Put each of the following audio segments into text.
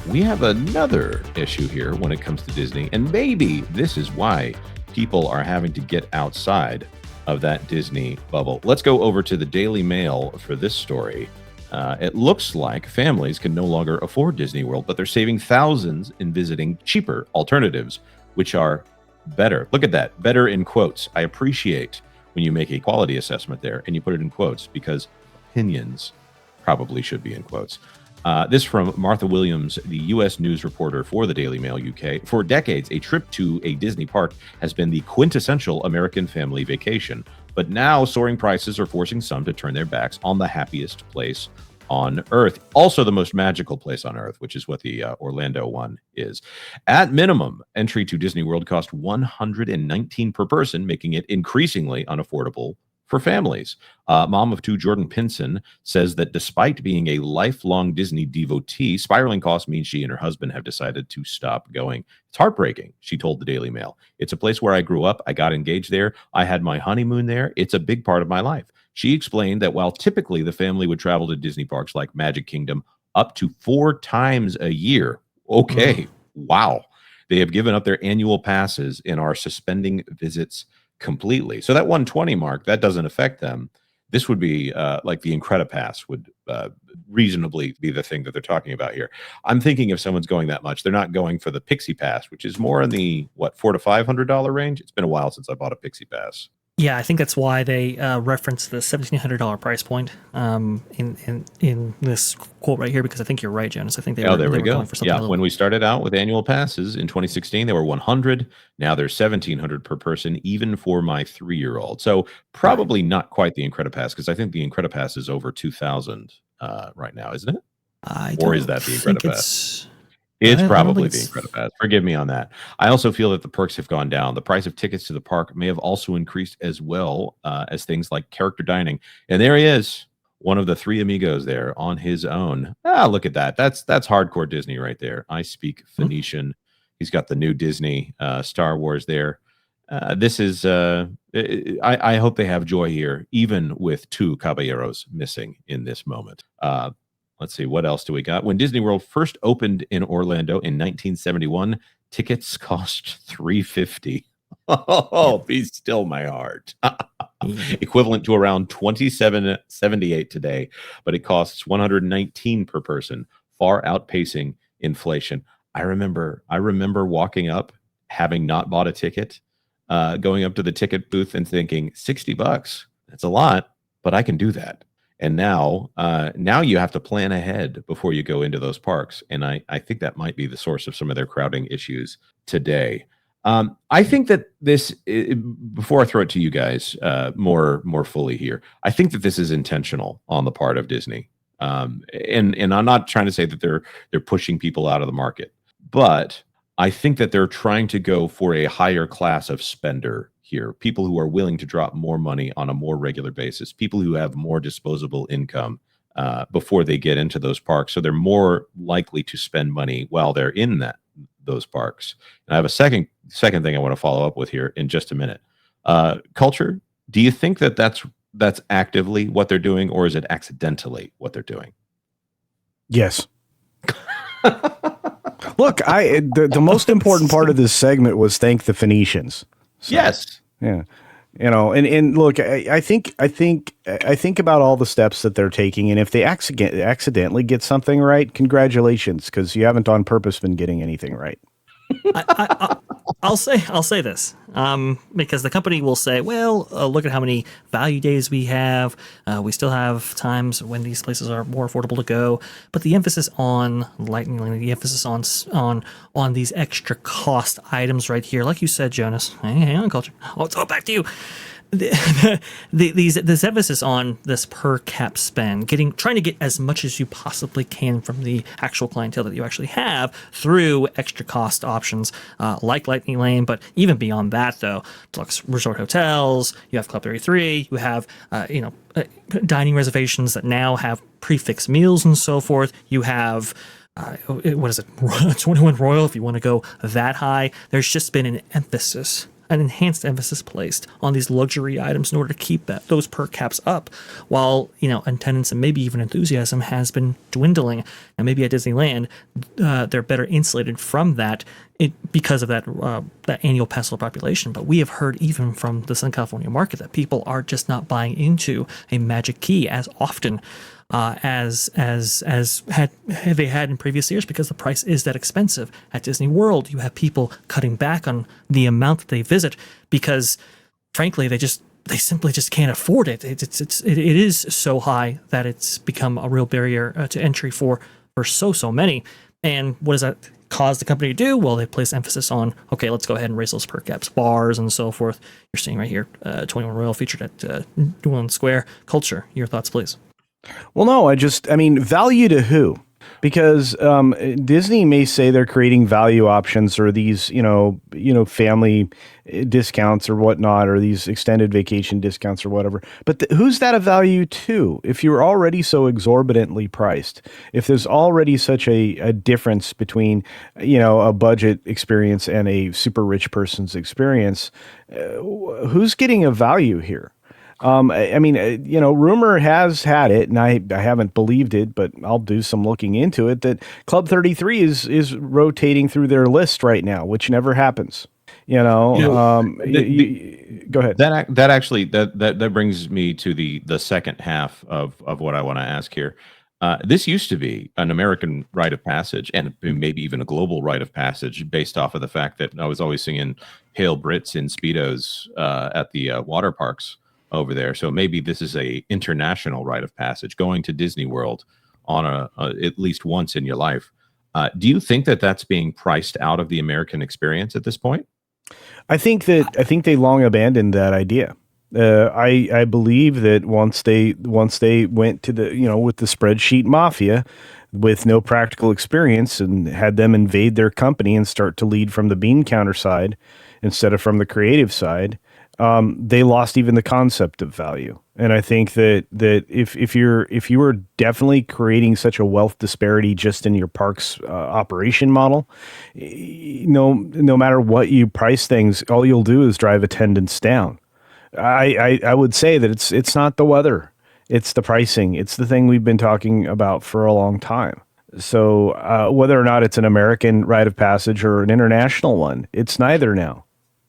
we have another issue here when it comes to Disney, and maybe this is why people are having to get outside of that Disney bubble. Let's go over to the Daily Mail for this story. It looks like families can no longer afford Disney World, but they're saving thousands in visiting cheaper alternatives, which are better. Look at that, better in quotes. I appreciate when you make a quality assessment there and you put it in quotes, because opinions probably should be in quotes. This from Martha Williams, the U.S. news reporter for the Daily Mail UK. For decades, a trip to a Disney park has been the quintessential American family vacation. But now soaring prices are forcing some to turn their backs on the happiest place on Earth. Also the most magical place on Earth, which is what the Orlando one is. At minimum, entry to Disney World cost $119 per person, making it increasingly unaffordable for families. Mom of two, Jordan Pinson, says that despite being a lifelong Disney devotee, spiraling costs mean she and her husband have decided to stop going. It's heartbreaking, she told the Daily Mail. It's a place where I grew up. I got engaged there. I had my honeymoon there. It's a big part of my life. She explained that while typically the family would travel to Disney parks like Magic Kingdom up to 4 times a year. Okay, wow. They have given up their annual passes and are suspending visits completely. So that 120 mark, that doesn't affect them. This would be like the Incredipass would reasonably be the thing that they're talking about here. I'm thinking if someone's going that much, they're not going for the Pixie Pass, which is more in the, $400 to $500 range. It's been a while since I bought a Pixie Pass. Yeah, I think that's why they reference the $1,700 price point in this quote right here, because I think you're right, Jonas. I think they were going for something. Yeah, when we started out with annual passes in 2016, they were $100. Now they're $1,700 per person, even for my 3-year-old. So probably not quite the Incredipass, because I think the Incredipass is over $2,000 right now, isn't it? Or is that the Incredipass? It's probably the Incredipass. Forgive me on that. I also feel that the perks have gone down. The price of tickets to the park may have also increased as well as things like character dining. And there he is, one of the 3 amigos there on his own. Look at that. That's hardcore Disney right there. I speak Phoenician. He's got the new Disney Star Wars there. This is, I hope they have joy here, even with 2 caballeros missing in this moment. Let's see, what else do we got? When Disney World first opened in Orlando in 1971, tickets cost $350. Oh, be still my heart. Equivalent to around $27.78 today, but it costs $119 per person, far outpacing inflation. I remember walking up, having not bought a ticket, going up to the ticket booth and thinking, $60. That's a lot, but I can do that. And now you have to plan ahead before you go into those parks. And I think that might be the source of some of their crowding issues today. I think that this, before I throw it to you guys more fully here, I think that this is intentional on the part of Disney. And I'm not trying to say that they're pushing people out of the market, but I think that they're trying to go for a higher class of spender here, people who are willing to drop more money on a more regular basis, people who have more disposable income before they get into those parks. So they're more likely to spend money while they're in those parks. And I have a second thing I want to follow up with here in just a minute. Culture, do you think that that's actively what they're doing, or is it accidentally what they're doing? Yes. Look, the most important part of this segment was thank the Phoenicians. So, yes. Yeah. And look, I think about all the steps that they're taking, and if they accidentally get something right, congratulations, because you haven't on purpose been getting anything right. I'll say this because the company will say, well, look at how many value days we have. We still have times when these places are more affordable to go. But the emphasis on Lightning Lane, the emphasis on these extra cost items right here, like you said, Jonas. Hang on, Culture. I'll throw it back to you. This emphasis on this per cap spend, trying to get as much as you possibly can from the actual clientele that you actually have through extra cost options like Lightning Lane, but even beyond that, though, Deluxe Resort Hotels, you have Club 33, you have dining reservations that now have prefix meals and so forth. You have what is it, 21 Royal if you want to go that high. There's just been an emphasis an enhanced emphasis placed on these luxury items in order to keep those per caps up, while attendance and maybe even enthusiasm has been dwindling. And maybe at Disneyland, they're better insulated from that because of that annual pass holder population. But we have heard even from the Southern California market that people are just not buying into a Magic Key as often as they had in previous years, because the price is that expensive. At Disney World, you have people cutting back on the amount that they visit because, frankly, they simply just can't afford it. It is so high that it's become a real barrier to entry for so many. And what does that cause the company to do? Well, they place emphasis on, okay, let's go ahead and raise those per caps, bars and so forth. You're seeing right here, 21 Royal featured at New Orleans Square. Culture, your thoughts, please. Well, no, value to who? Because Disney may say they're creating value options or these, family discounts or whatnot, or these extended vacation discounts or whatever. But who's that of value to? If you're already so exorbitantly priced, if there's already such a difference between, a budget experience and a super rich person's experience, who's getting a value here? Rumor has had it, and I haven't believed it, but I'll do some looking into it, that Club 33 is rotating through their list right now, which never happens. Go ahead. That brings me to the second half of what I want to ask here. This used to be an American rite of passage, and maybe even a global rite of passage, based off of the fact that I was always seeing pale Brits in Speedos at the water parks over there. So maybe this is a international rite of passage, going to Disney World on at least once in your life. Do you think that that's being priced out of the American experience at this point? I think they long abandoned that idea. I believe that once they went to the with the spreadsheet mafia, with no practical experience, and had them invade their company and start to lead from the bean counter side instead of from the creative side, they lost even the concept of value. And I think that if you were definitely creating such a wealth disparity just in your parks operation model, no matter what you price things, all you'll do is drive attendance down. I would say that it's not the weather, it's the pricing, it's the thing we've been talking about for a long time. So whether or not it's an American rite of passage or an international one, it's neither now.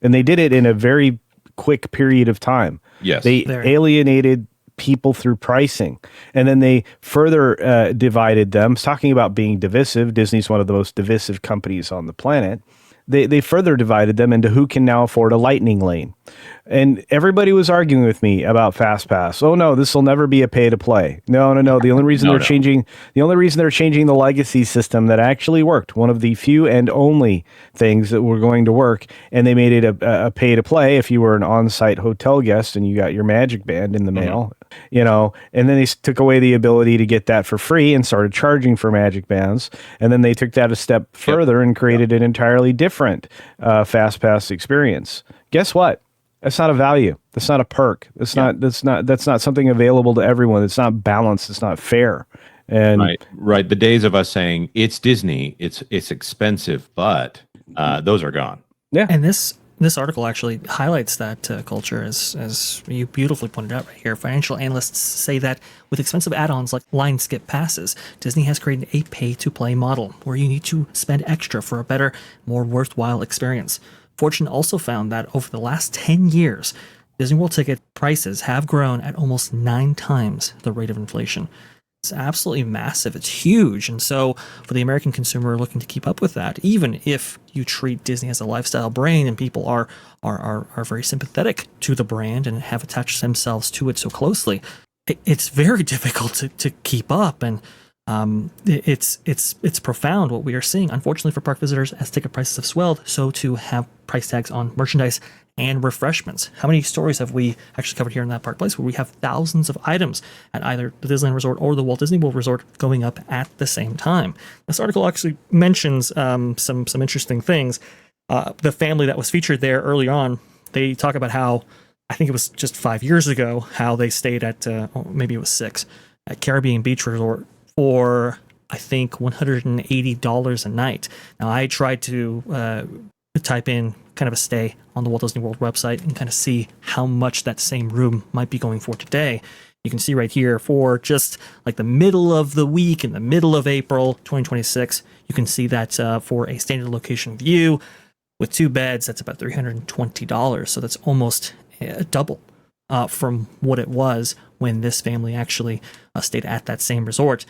And they did it in a very quick period of time. Yes. They alienated people through pricing, and then they further divided them. Talking about being divisive, Disney's one of the most divisive companies on the planet. They further divided them into who can now afford a lightning lane. And everybody was arguing with me about FastPass. Oh no, this will never be a pay to play. No. The only reason changing the legacy system that actually worked, one of the few and only things that were going to work, and they made it a pay to play if you were an on-site hotel guest and you got your Magic Band in the mail, and then they took away the ability to get that for free and started charging for Magic Bands. And then they took that a step further and created an entirely different FastPass experience. Guess what? That's not a value. That's not a perk. That's not something available to everyone. It's not balanced. It's not fair. And right. The days of us saying it's Disney, it's expensive, but those are gone. Yeah. And this article actually highlights that culture, as you beautifully pointed out right here. Financial analysts say that with expensive add-ons like line skip passes, Disney has created a pay-to-play model where you need to spend extra for a better, more worthwhile experience. Fortune also found that over the last 10 years, Disney World ticket prices have grown at almost 9 times the rate of inflation. It's absolutely massive. It's huge. And so for the American consumer looking to keep up with that, even if you treat Disney as a lifestyle brand and people are very sympathetic to the brand and have attached themselves to it so closely, it's very difficult to keep up. And it's profound what we are seeing. Unfortunately for park visitors, as ticket prices have swelled, so too have price tags on merchandise and refreshments. How many stories have we actually covered here in that park place where we have thousands of items at either the Disneyland Resort or the Walt Disney World Resort going up at the same time? This article actually mentions some interesting things. The family that was featured there early on, they talk about how, I think it was just 5 years ago, how they stayed at, maybe it was 6, at Caribbean Beach Resort for, I think, $180 a night. Now, I tried to type in kind of a stay on the Walt Disney World website and kind of see how much that same room might be going for today. You can see right here for just like the middle of the week in the middle of April 2026, you can see that for a standard location view with 2 beds, that's about $320. So that's almost double from what it was when this family actually stayed at that same resort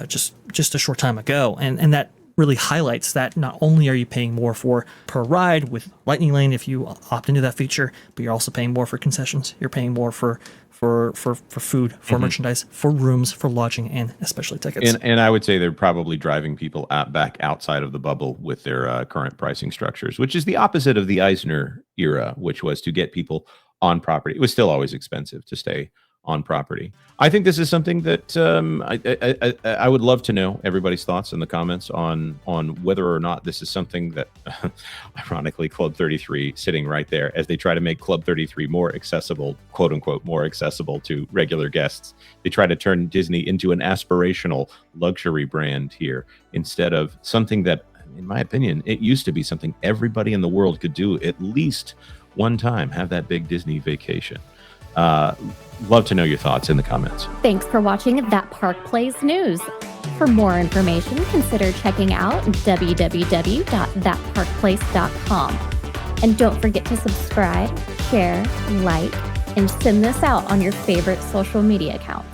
just a short time ago. And that really highlights that not only are you paying more for per ride with Lightning Lane if you opt into that feature, but you're also paying more for concessions. You're paying more for food, for merchandise, for rooms, for lodging, and especially tickets. And I would say they're probably driving people back outside of the bubble with their current pricing structures, which is the opposite of the Eisner era, which was to get people on property. It was still always expensive to stay on property. I think this is something that I would love to know everybody's thoughts in the comments on whether or not this is something that, ironically, Club 33 sitting right there as they try to make Club 33 more accessible, quote unquote, more accessible to regular guests. They try to turn Disney into an aspirational luxury brand here instead of something that, in my opinion, it used to be something everybody in the world could do at least one time, have that big Disney vacation. Love to know your thoughts in the comments. Thanks for watching That Park Plays News. For more information, consider checking out www.thatparkplace.com. And don't forget to subscribe, share, like, and send this out on your favorite social media accounts.